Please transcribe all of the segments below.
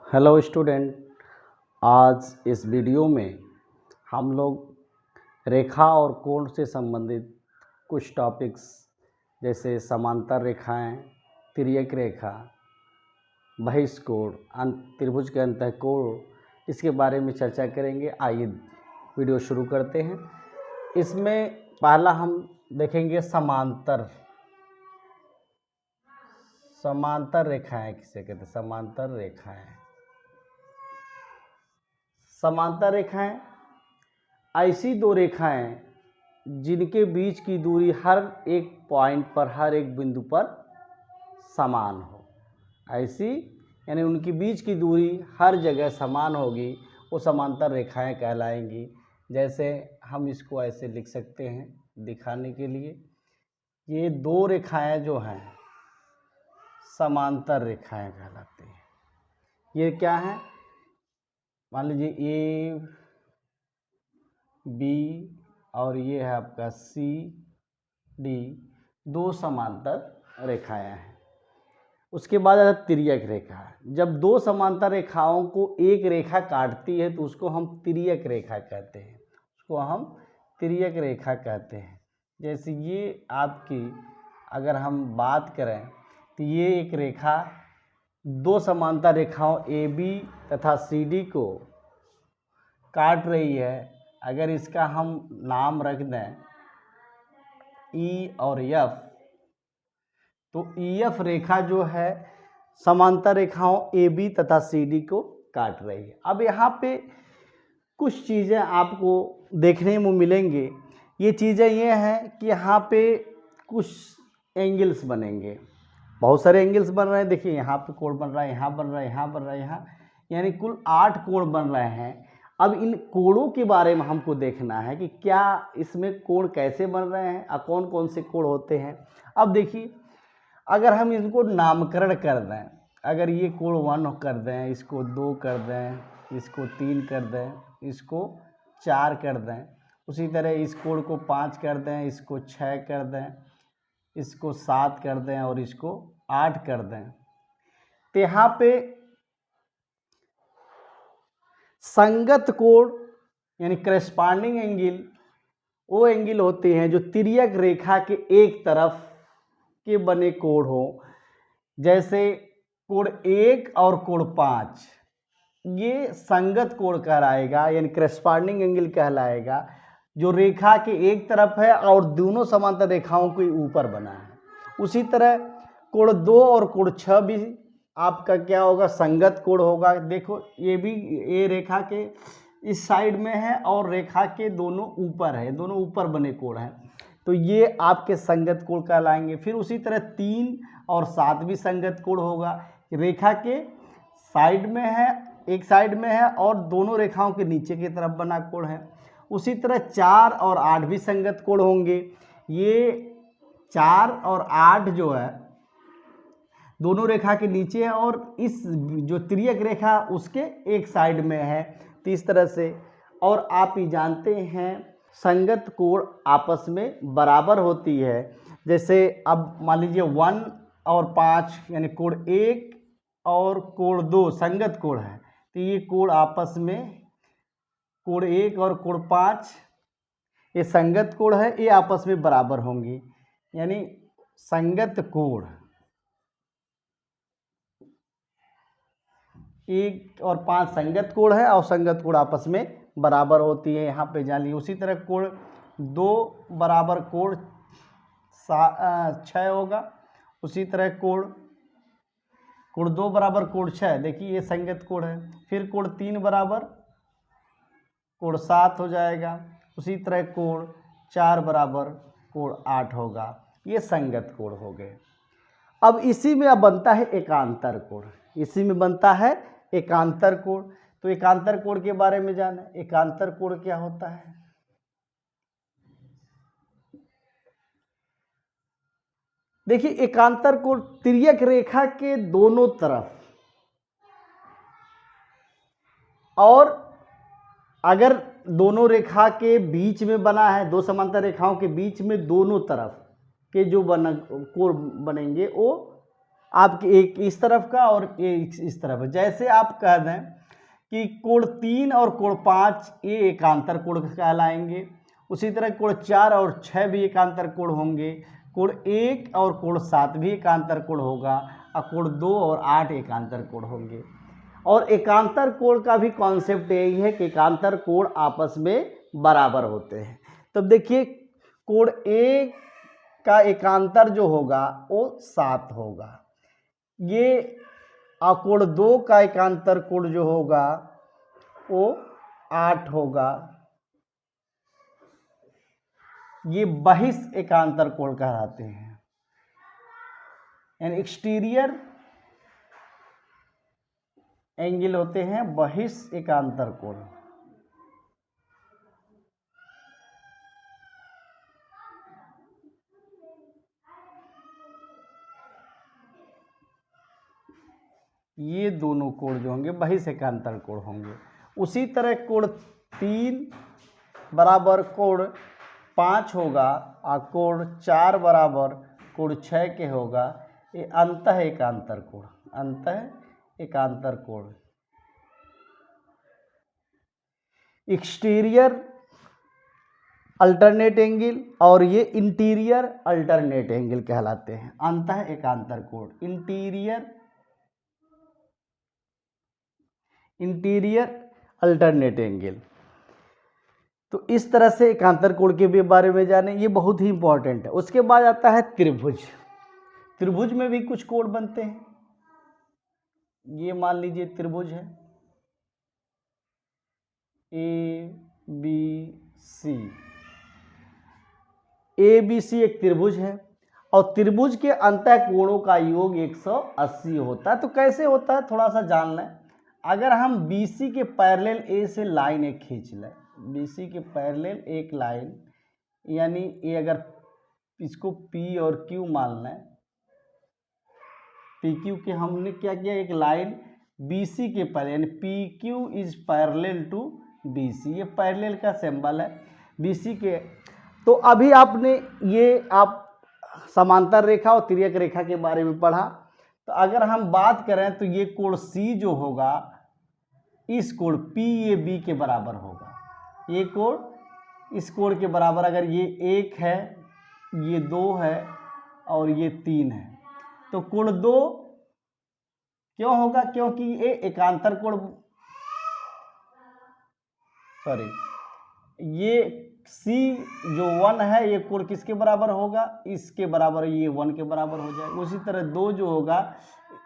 Hello student. आज इस video में हम लोग रेखा और कोण से संबंधित कुछ टॉपिक्स जैसे समांतर रेखाएं, तिर्यक रेखा, बहिष्कोण, त्रिभुज के अंतःकोण, इसके बारे में चर्चा करेंगे। आइए वीडियो शुरू करते हैं। इसमें पहला हम देखेंगे समांतर रेखाएं किसे कहते हैं। समांतर रेखाएं ऐसी दो रेखाएं जिनके बीच की दूरी हर एक पॉइंट पर, हर एक बिंदु पर समान हो। ऐसी यानी उनकी बीच की दूरी हर जगह समान होगी, वो समांतर रेखाएं कहलाएंगी। जैसे हम इसको ऐसे लिख सकते हैं दिखाने के लिए, ये दो रेखाएं जो हैं समांतर रेखाएं कहलाती हैं। ये क्या है, मान लीजिए ए बी और ये है आपका सी डी, दो समांतर रेखाएं हैं। उसके बाद आता तिर्यक रेखा। जब दो समांतर रेखाओं को एक रेखा काटती है तो उसको हम तिर्यक रेखा कहते हैं। जैसे ये आपकी अगर हम बात करें तो ये एक रेखा दो समांतर रेखाओं ए बी तथा सी डी को काट रही है। अगर इसका हम नाम रख दें ई और एफ, तो ई एफ रेखा जो है समांतर रेखाओं ए बी तथा सी डी को काट रही है। अब यहाँ पे कुछ चीज़ें आपको देखने में मिलेंगे। ये चीज़ें ये हैं कि यहाँ पे कुछ एंगल्स बनेंगे, बहुत सारे एंगल्स बन रहे हैं। देखिए यहाँ पे कोण बन रहा है, यहाँ बन रहा है, यहाँ बन रहा है, यहाँ, यानी कुल 8 कोण बन रहे हैं। अब इन कोणों के बारे में हमको देखना है कि क्या इसमें कोण कैसे बन रहे हैं और कौन कौन से कोण होते हैं। अब देखिए, अगर हम इनको नामकरण कर दें, अगर ये कोण 1 कर दें, इसको 2 कर दें, इसको 3 कर दें, इसको 4 कर दें, उसी तरह इस कोण को 5 कर दें, इसको 6 कर दें, इसको 7 कर दें और इसको 8 कर दें, तो यहाँ पे संगत कोण यानी करस्पॉन्डिंग एंगल वो एंगल होते हैं जो तिर्यक रेखा के एक तरफ के बने कोण हो। जैसे कोण 1 और कोण 5, ये संगत कोण कहलाएगा, यानी करस्पॉन्डिंग एंगल कहलाएगा, जो रेखा के एक तरफ है और दोनों समांतर रेखाओं के ऊपर बना है। उसी तरह कोण 2 और कोण 6 भी आपका क्या होगा, संगत कोण होगा। देखो ये भी, ये रेखा के इस साइड में है और रेखा के दोनों ऊपर है, दोनों ऊपर बने कोण हैं, तो ये आपके संगत कोण कहलाएंगे। फिर उसी तरह 3 और 7 भी संगत कोण होगा, रेखा के साइड में है, एक साइड में है और दोनों रेखाओं के नीचे की तरफ बना कोण है। उसी तरह 4 और 8 भी संगत कोण होंगे। ये 4 और 8 जो है दोनों रेखा के नीचे है और इस जो तिर्यक रेखा उसके एक साइड में है, तो इस तरह से। और आप ही जानते हैं संगत कोण आपस में बराबर होती है। जैसे अब मान लीजिए 1 और 5 यानी कोण 1 और कोण 2 संगत कोण है, तो ये कोण आपस में, कोण 1 और कोण 5 ये संगत कोण है, ये आपस में बराबर होंगी, यानी संगत कोण 1 और 5 संगत कोण है और संगत कोण आपस में बराबर होती है, यहाँ पे जान लीजिए। उसी तरह कोण 2 बराबर कोण 6 होगा। उसी तरह कोण 2 बराबर कोण 6, देखिए ये संगत कोण है। फिर कोण 3 बराबर कोण 7 हो जाएगा। उसी तरह कोण 4 बराबर कोण 8 होगा। ये संगत कोण हो गए। अब इसी में अब बनता है एकांतर कोण, इसी में बनता है एकांतर कोण। तो एकांतर कोण के बारे में जाना, एकांतर कोण क्या होता है। देखिए एकांतर कोण तिर्यक रेखा के दोनों तरफ, और अगर दोनों रेखा के बीच में बना है, दो समांतर रेखाओं के बीच में दोनों तरफ के जो कोण बनेंगे वो आपके एक इस तरफ का और एक इस तरफ। जैसे आप कह दें कि कोण 3 और कोण 5 ये एकांतर कोण कहलाएंगे, उसी तरह कोण 4 और 6 भी एकांतर कोण होंगे, कोण 1 और कोण 7 भी एकांतर कोण होगा, और कोण 2 और 8 एकांतर कोण होंगे। और एकांतर कोण का भी कॉन्सेप्ट यही है कि एकांतर कोण आपस में बराबर होते हैं। तब देखिए कोण 1 का एकांतर जो होगा वो 7 होगा, ये कोण 2 का एकांतर कोण जो होगा वो 8 होगा, ये बहिष एकांतर कोण कहलाते हैं, यानी एक्सटीरियर एंगल होते हैं बहिष एकांतर कोण। ये दोनों कोण जो होंगे बहिष एकांतर कोण होंगे। उसी तरह कोण 3 बराबर कोण 5 होगा और कोण 4 बराबर कोण 6 के होगा, ये अंतः एकांतर कोण, अंतः एकांतर कोण। एक्सटीरियर अल्टरनेट एंगल और ये इंटीरियर अल्टरनेट एंगल कहलाते हैं, अंतः एकांतर कोण, इंटीरियर अल्टरनेट एंगल। तो इस तरह से एकांतर कोण के भी बारे में जाने, ये बहुत ही इंपॉर्टेंट है। उसके बाद आता है त्रिभुज। त्रिभुज में भी कुछ कोण बनते हैं। ये मान लीजिए त्रिभुज है ABC, ABC एक त्रिभुज है और त्रिभुज के अंतः कोणों का योग 180 होता है। तो कैसे होता है थोड़ा सा जान लें। अगर हम BC के पैरेलल A से लाइन एक खींच लें, BC के पैरेलल एक लाइन, यानी ये अगर इसको P और Q मान लें, PQ के हमने क्या किया, एक लाइन BC के पैरेलल, यानी PQ is parallel to BC, ये पैरेलल का सिंबल है BC के। तो अभी आपने ये आप समांतर रेखा और तिर्यक रेखा के बारे में पढ़ा। तो अगर हम बात करें तो ये कोण C जो होगा इस कोण PAB के बराबर होगा, ये कोण इस कोण के बराबर। अगर ये 1 है, ये 2 है और ये 3 है, तो कोण 2 क्यों होगा, क्योंकि ये एकांतर कोण, सॉरी, ये C जो 1 है ये कोण किसके बराबर होगा, इसके बराबर, ये 1 के बराबर हो जाएगा। उसी तरह 2 जो होगा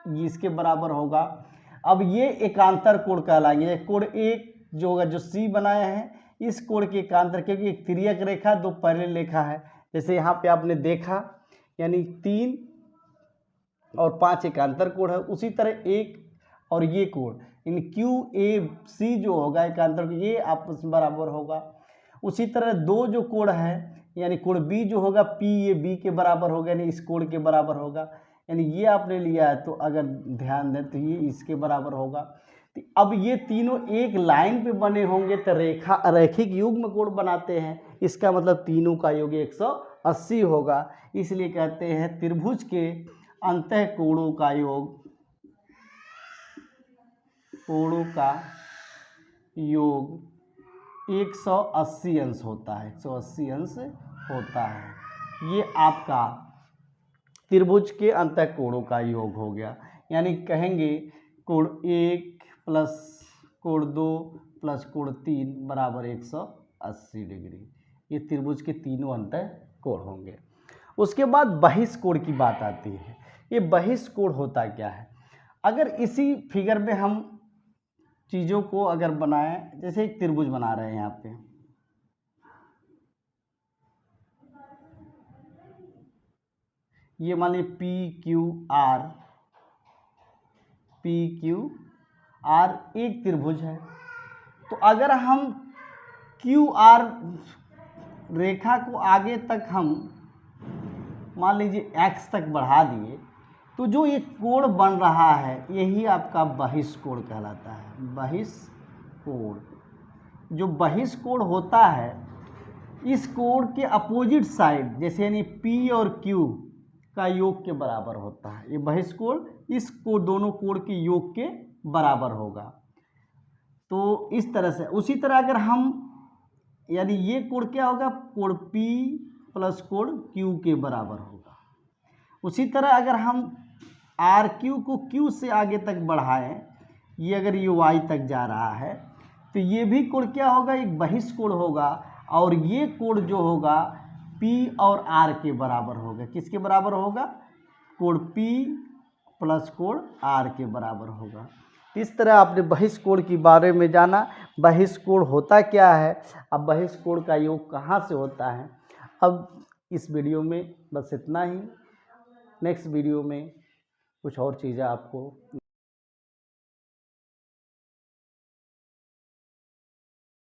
ये इसके बराबर होगा। अब ये एकांतर कोण कहलाएंगे। कोण 1 जो होगा जो C बनाया है, इस कोण के एकांतर, क्योंकि एक तिर्यक रेखा दो पैरेलल रेखा है, जैसे यहाँ पे आपने देखा, यानी 3 और 5 एकांतर कोण है। उसी तरह 1 और ये कोण इन QAC जो होगा एकांतर, ये आपस में बराबर होगा। उसी तरह 2 जो कोण है, यानी कोण B जो होगा PAB के बराबर होगा, यानी इस कोण के बराबर होगा, यानी ये आपने लिया है तो अगर ध्यान दें तो ये इसके बराबर होगा। तो अब ये तीनों एक लाइन पे बने होंगे तो रैखिक युग्म कोण बनाते हैं, इसका मतलब तीनों का योग 180 होगा। इसलिए कहते हैं त्रिभुज के अंतः कोणों का योग, कोणों का योग 180 अंश होता है, 180 अंश होता है। ये आपका त्रिभुज के अंतः कोणों का योग हो गया। यानी कहेंगे कोण 1 प्लस कोण 2 प्लस कोण 3 बराबर 180 डिग्री। ये त्रिभुज के तीनों अंतः कोण होंगे। उसके बाद बहिष कोण की बात आती है। ये बहिष कोण होता क्या है? अगर इसी फिगर में हम चीज़ों को अगर बनाएं, जैसे एक त्रिभुज बना रहे हैं यहाँ पे, ये मान लीजिए PQR एक त्रिभुज है। तो अगर हम QR रेखा को आगे तक हम मान लीजिए X तक बढ़ा दिए, तो जो ये कोण बन रहा है यही आपका बहिष कोण कहलाता है। बहिष कोण, जो बहिष कोण होता है, इस कोण के अपोजिट साइड, जैसे यानी P और Q का योग के बराबर होता है। ये बहिष्कोण इस दोनों कोण के योग के बराबर होगा। तो इस तरह से उसी तरह अगर हम यानी ये कोण क्या होगा, कोण P प्लस कोण Q के बराबर होगा। उसी तरह अगर हम RQ को Q से आगे तक बढ़ाएं, ये अगर ये Y तक जा रहा है तो ये भी कोण क्या होगा, एक बहिष्कोण होगा और ये कोण जो होगा P और R के बराबर होगा। किसके बराबर होगा, कोण P प्लस कोण R के बराबर होगा। इस तरह आपने बहिष्कोण के बारे में जाना, बहिष्कोण होता क्या है, अब बहिष्कोण का योग कहाँ से होता है। अब इस वीडियो में बस इतना ही, नेक्स्ट वीडियो में कुछ और चीज़ें आपको